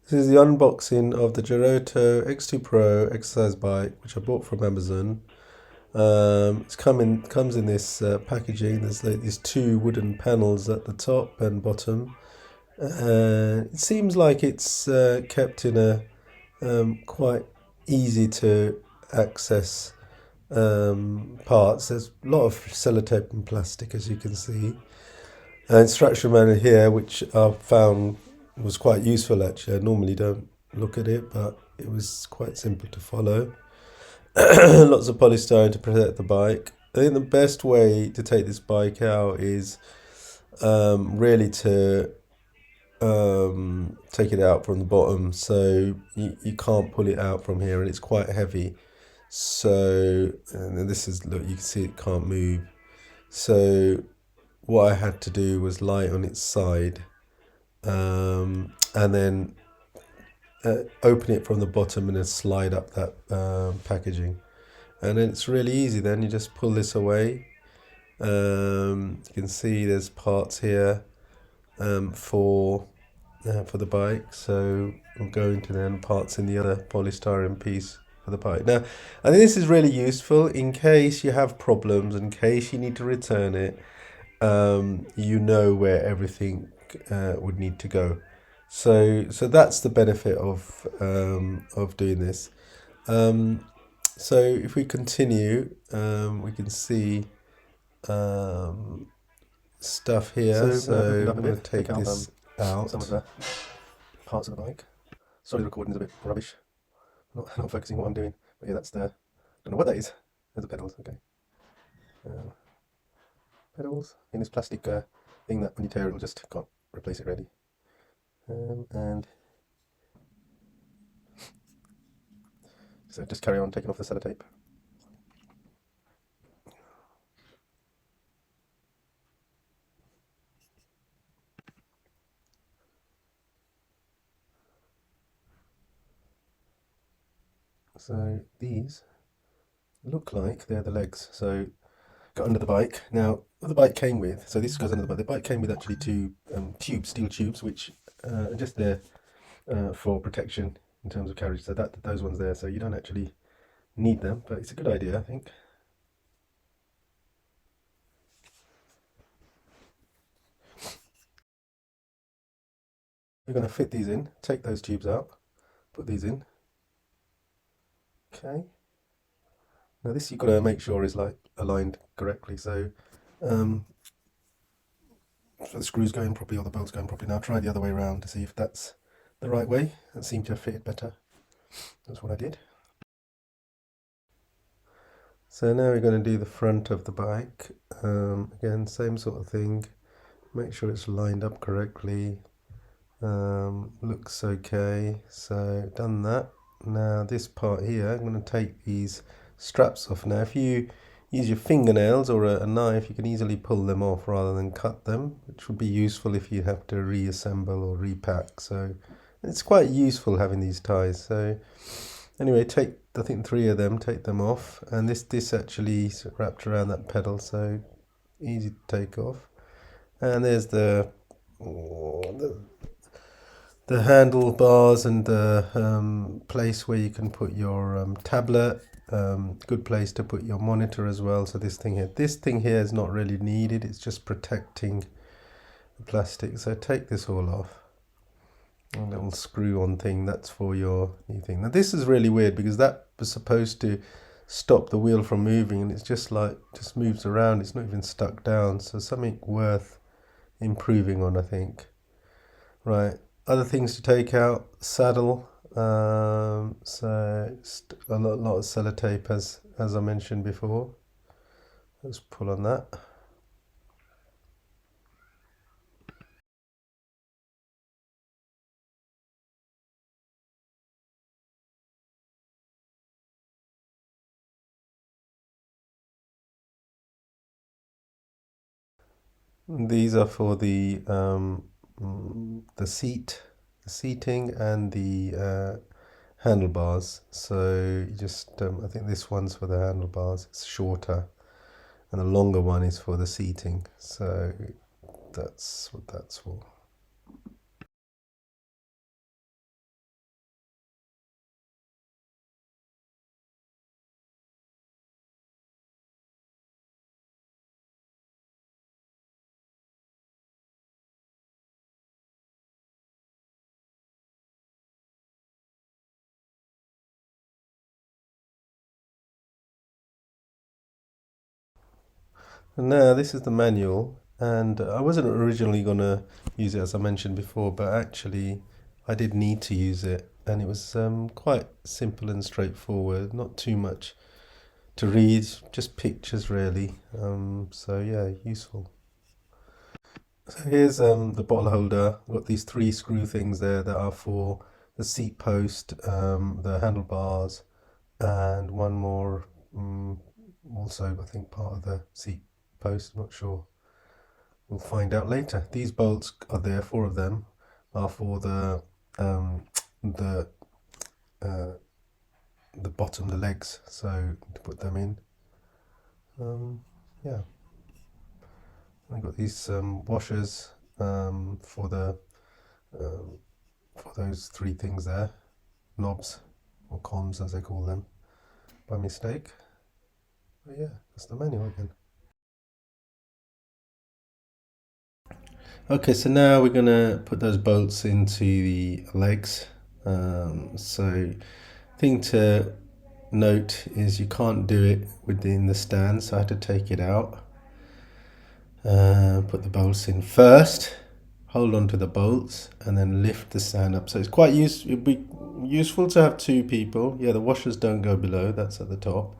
This is the unboxing of the Joroto x2Pro exercise bike, which I bought from Amazon. Comes in this packaging. There's like these two wooden panels at the top and bottom. It seems like it's kept in a quite easy to access parts. There's a lot of sellotape and plastic, as you can see. Instruction manual here, which I found was quite useful actually. I normally don't look at it, but it was quite simple to follow. Lots of polystyrene to protect the bike. I think the best way to take this bike out is really to take it out from the bottom, so you can't pull it out from here, and it's quite heavy. So, and this is, look, you can see it can't move. So what I had to do was lie on its side, and then open it from the bottom and then slide up that packaging, and then it's really easy. Then you just pull this away. You can see there's parts here for the bike, so I'm going to then parts in the other polystyrene piece for the bike. Now I think this is really useful in case you have problems, in case you need to return it. You know where everything would need to go. So that's the benefit of doing this. So if we continue, we can see stuff here. So I'm going to take this out. Some of the parts of the bike. Sorry, the recording's a bit rubbish. Not focusing on what I'm doing. But yeah, that's the. Don't know what that is. There's the pedals. Okay. Pedals in this plastic thing that when you tear it, will just can't replace it ready. And so just carry on taking off the sellotape. So these look like they're the legs. So got under the bike. Now what the bike came with, so this goes under the bike. The bike came with actually two tubes, steel tubes, which are just there for protection in terms of carriage. So those ones there. So you don't actually need them, but it's a good idea, I think. We're going to fit these in, take those tubes out, put these in. Okay. Now this you've got to make sure is like aligned correctly. So the screws going properly or the bolts going properly. Now try the other way around to see if that's the right way. That seemed to have fitted better. That's what I did. So now we're going to do the front of the bike. Again, same sort of thing. Make sure it's lined up correctly. Looks okay. So done that. Now this part here, I'm going to take these straps off. Now if you use your fingernails or a knife, you can easily pull them off rather than cut them, which would be useful if you have to reassemble or repack. So it's quite useful having these ties. So anyway, take, I think 3 of them, take them off, and this actually is wrapped around that pedal, so easy to take off. And there's the handlebars and the place where you can put your tablet. Good place to put your monitor as well. So this thing here is not really needed. It's just protecting the plastic. So take this all off. A little screw-on thing, that's for your new thing. Now this is really weird because that was supposed to stop the wheel from moving, and it's just moves around. It's not even stuck down. So something worth improving on, I think. Right. Other things to take out: saddle. So a lot of sellotape, as I mentioned before. Let's pull on that. These are for the seating and the handlebars. So you just, I think this one's for the handlebars. It's shorter, and the longer one is for the seating. So that's what that's for. And now this is the manual, and I wasn't originally gonna use it as I mentioned before, but actually I did need to use it, and it was quite simple and straightforward, not too much to read, just pictures really. So yeah, useful. So here's the bottle holder. I've got these three screw things there that are for the seat post, the handlebars, and one more, also I think part of the seat post. I'm not sure. We'll find out later. These bolts are there. Four of them are for um, the uh, the bottom, the legs. So to put them in. Yeah, I've got these washers for the um, for those three things there, knobs or comms as they call them by mistake. But yeah, that's the manual again. Okay, so now we're gonna put those bolts into the legs. So thing to note is you can't do it within the stand, so I had to take it out. Put the bolts in first, hold on to the bolts, and then lift the stand up. So it's quite it'd be useful to have two people. Yeah, the washers don't go below, that's at the top.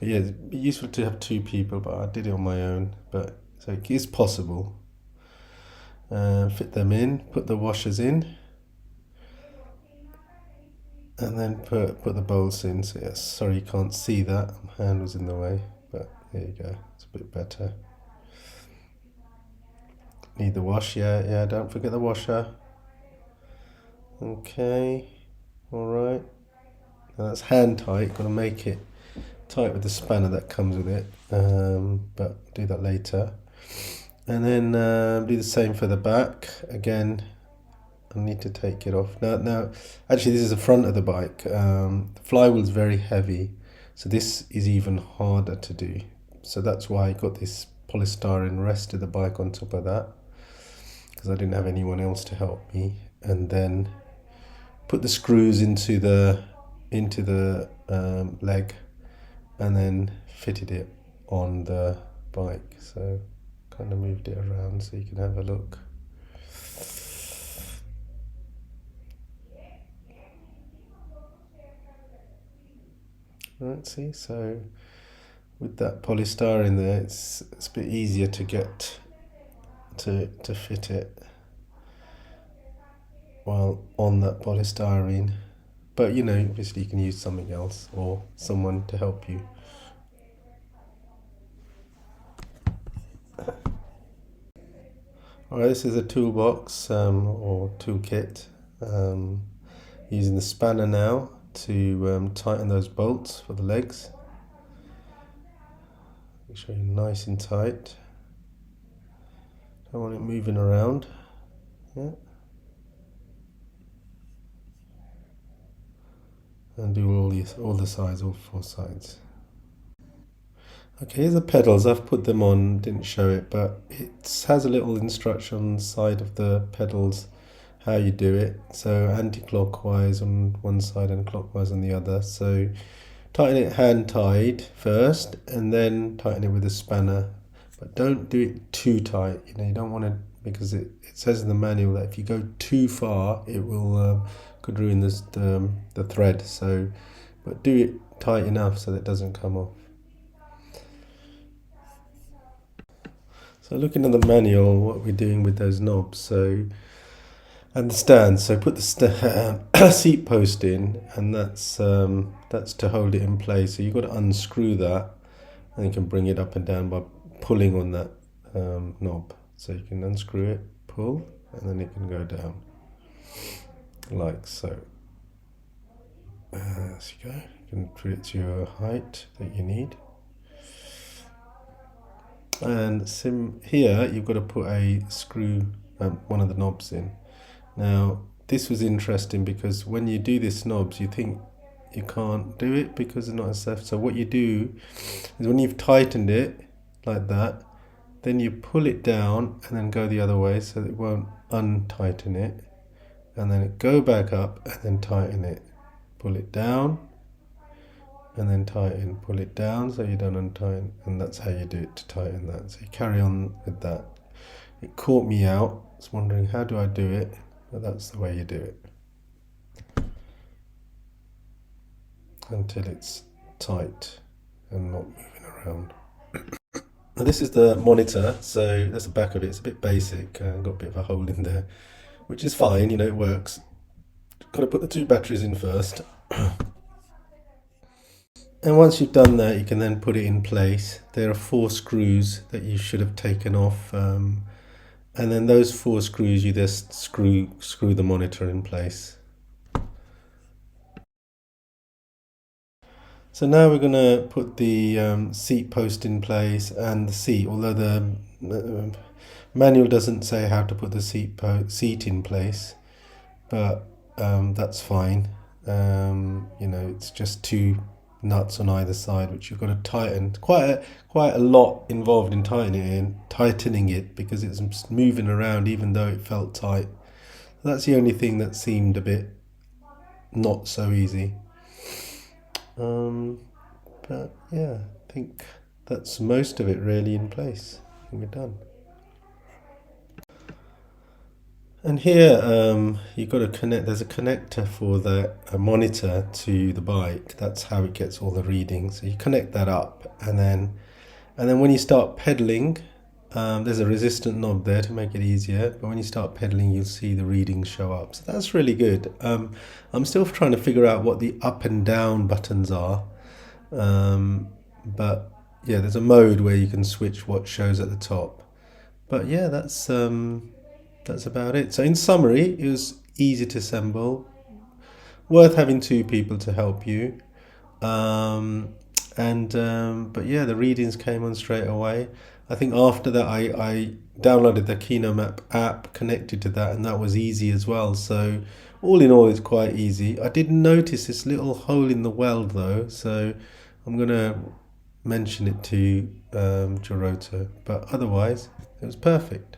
But yeah, it'd be useful to have two people, but I did it on my own. But so it is possible. Fit them in, put the washers in, and then put the bolts in. So yes, sorry you can't see that. My hand was in the way, but there you go. It's a bit better. Need the wash, yeah. Don't forget the washer. Okay, all right. Now that's hand tight. Got to make it tight with the spanner that comes with it. But do that later. And then do the same for the back. Again, I need to take it off. Now, actually, this is the front of the bike. The flywheel's very heavy, so this is even harder to do. So that's why I got this polystyrene rest of the bike on top of that, because I didn't have anyone else to help me. And then put the screws into the leg, and then fitted it on the bike. So kind of moved it around so you can have a look. Right, see, so with that polystyrene there, it's a bit easier to get to fit it while on that polystyrene. But you know, obviously you can use something else or someone to help you. Alright, this is a toolbox or toolkit. Using the spanner now to tighten those bolts for the legs. Make sure you're nice and tight. Don't want it moving around. Yeah. And do all the sides, all four sides. Okay, here's the pedals. I've put them on, didn't show it, but it has a little instruction on the side of the pedals how you do it. So anti-clockwise on one side and clockwise on the other. So tighten it hand tied first, and then tighten it with a spanner. But don't do it too tight. You know, you don't want to, because it says in the manual that if you go too far, it will could ruin the thread. So, but do it tight enough so that it doesn't come off. So looking at the manual, what we're doing with those knobs, so and the stand. So put the seat post in, and that's to hold it in place. So you've got to unscrew that, and you can bring it up and down by pulling on that knob. So you can unscrew it, pull, and then it can go down like so. There you go. You can put it to your height that you need. And here you've got to put a screw, one of the knobs in. Now this was interesting because when you do this knobs, you think you can't do it because it's not as safe. So what you do is when you've tightened it like that, then you pull it down and then go the other way so that it won't untighten it, and then go back up and then tighten it. Pull it down and then tighten, pull it down so you don't untighten, and that's how you do it to tighten that. So you carry on with that. It caught me out. I was wondering how do I do it, but that's the way you do it until it's tight and not moving around. Now this is the monitor, so that's the back of it. It's a bit basic, got a bit of a hole in there, which is fine, you know, it works. Got to put the two batteries in first. And once you've done that, you can then put it in place. There are 4 screws that you should have taken off, and then those 4 screws you just screw the monitor in place. So now we're going to put the seat post in place and the seat, although the manual doesn't say how to put the seat in place, but that's fine. You know, it's just 2 nuts on either side, which you've got to tighten. Quite a lot involved in tightening it because it's moving around even though it felt tight. That's the only thing that seemed a bit not so easy. But yeah, I think that's most of it really in place. I think we're done. And here you've got to connect, there's a connector for the monitor to the bike. That's how it gets all the readings. So you connect that up, and then when you start pedaling, there's a resistant knob there to make it easier, but when you start pedaling you'll see the readings show up. So that's really good. I'm still trying to figure out what the up and down buttons are, but yeah, there's a mode where you can switch what shows at the top. But yeah, that's about it. So in summary, it was easy to assemble, worth having 2 people to help you, but yeah, the readings came on straight away. I think after that I downloaded the KinoMap app, connected to that, and that was easy as well. So all in all, it's quite easy. I did notice this little hole in the weld though, so I'm gonna mention it to Joroto, but otherwise it was perfect.